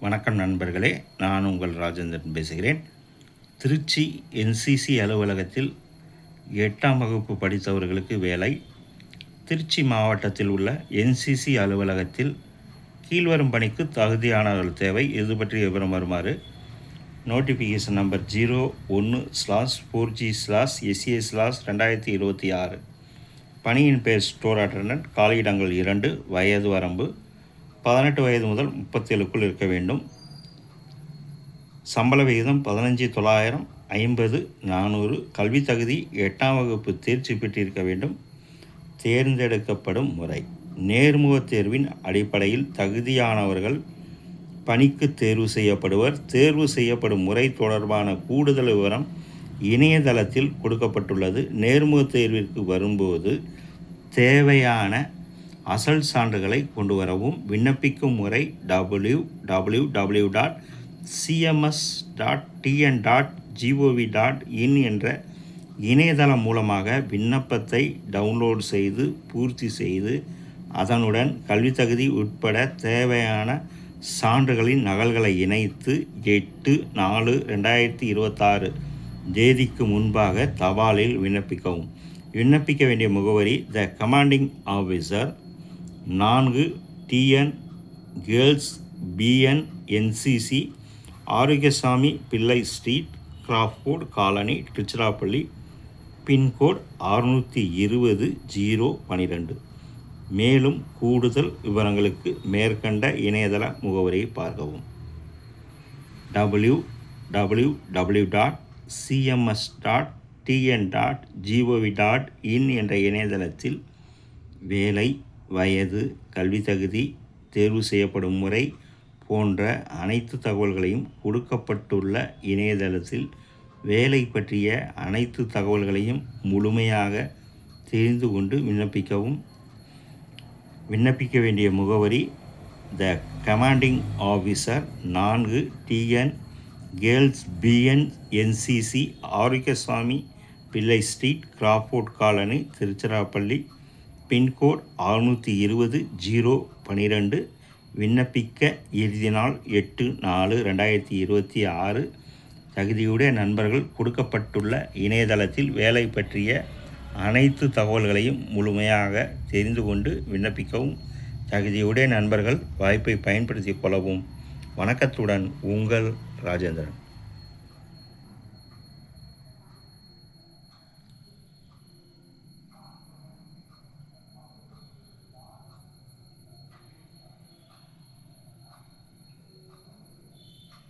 வணக்கம் நண்பர்களே, நான் உங்கள் ராஜேந்திரன் பேசுகிறேன். திருச்சி என்சிசி அலுவலகத்தில் 8ஆம் வகுப்பு படித்தவர்களுக்கு வேலை. திருச்சி மாவட்டத்தில் உள்ள என்சிசி அலுவலகத்தில் கீழ்வரும் பணிக்கு தகுதியானவர்கள் தேவை. இது பற்றி விவரம் வருமாறு. Notification number 01/4G/SA/2026. பணியின் பேர் ஸ்டோர் அட்டண்டன்ட். காலியிடங்கள் 2. வயது வரம்பு 18 வயது முதல் 37க்குள் இருக்க வேண்டும். சம்பள விகிதம் 15,900, 50, 400. கல்வி தகுதி 8ஆம் வகுப்பு தேர்ச்சி பெற்றிருக்க வேண்டும். தேர்ந்தெடுக்கப்படும் முறை: நேர்முகத் தேர்வின் அடிப்படையில் தகுதியானவர்கள் பணிக்கு தேர்வு செய்யப்படுவர். தேர்வு செய்யப்படும் முறை தொடர்பான கூடுதல் விவரம் இணையதளத்தில் கொடுக்கப்பட்டுள்ளது. நேர்முகத் தேர்விற்கு வரும்போது தேவையான அசல் சான்றுகளை கொண்டு வரவும். விண்ணப்பிக்கும் முறை www.cms.tn.gov.in என்ற இணையதளம் மூலமாக விண்ணப்பத்தை டவுன்லோட் செய்து பூர்த்தி செய்து அதனுடன் கல்வித்தகுதி உட்பட தேவையான சான்றுகளின் நகல்களை இணைத்து 8/4/2026 தேதிக்கு முன்பாக தபாலில் விண்ணப்பிக்கவும். விண்ணப்பிக்க வேண்டிய முகவரி: the commanding officer, 4 TN girls BN NCC, Arockiasamy Pillai street, Crawford colony, Tiruchirappalli. Pincode 620-012. மேலும் கூடுதல் விவரங்களுக்கு மேற்கண்ட இணையதள முகவரியை பார்க்கவும். www.cms.tn.gov.in என்ற இணையதளத்தில் வேலை, வயது, கல்வி தகுதி, தேர்வு செய்யப்படும் முறை போன்ற அனைத்து தகவல்களையும் கொடுக்கப்பட்டுள்ள இணையதளத்தில் வேலை பற்றிய அனைத்து தகவல்களையும் முழுமையாக தெரிந்து கொண்டு விண்ணப்பிக்கவும். விண்ணப்பிக்க வேண்டிய முகவரி: the commanding officer, 4 TN girls BN NCC, Arockiasamy Pillai street, Crawford colony, Tiruchirappalli. Pincode 620-012. விண்ணப்பிக்க இறுதி நாள் 8/4/2026. தகுதியுடைய நண்பர்கள் கொடுக்கப்பட்டுள்ள இணையதளத்தில் வேலை பற்றிய அனைத்து தகவல்களையும் முழுமையாக தெரிந்து கொண்டு விண்ணப்பிக்கவும். தகுதியுடைய நண்பர்கள் வாய்ப்பை பயன்படுத்திக் கொள்ளவும். வணக்கத்துடன் உங்கள் ராஜேந்திரன்.